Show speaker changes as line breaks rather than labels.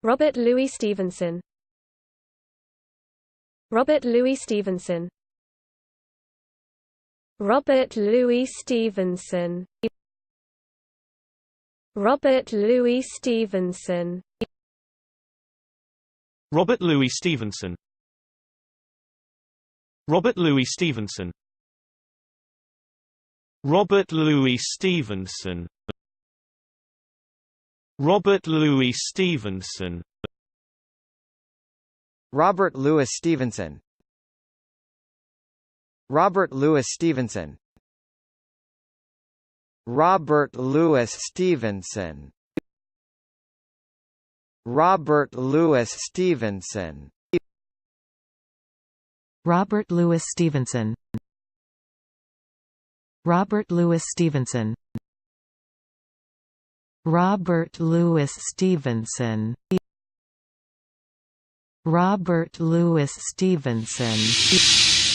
Robert Louis Stevenson. Robert Louis Stevenson. Robert Louis Stevenson. Robert Louis Stevenson.
Robert Louis Stevenson. Robert Louis Stevenson. Robert Louis Stevenson. Robert Louis Stevenson.
Robert Louis Stevenson. Robert Louis Stevenson. Robert Louis Stevenson. Robert Louis Stevenson.
Robert Louis Stevenson. Robert Louis Stevenson. Robert Louis Stevenson. Robert Louis Stevenson.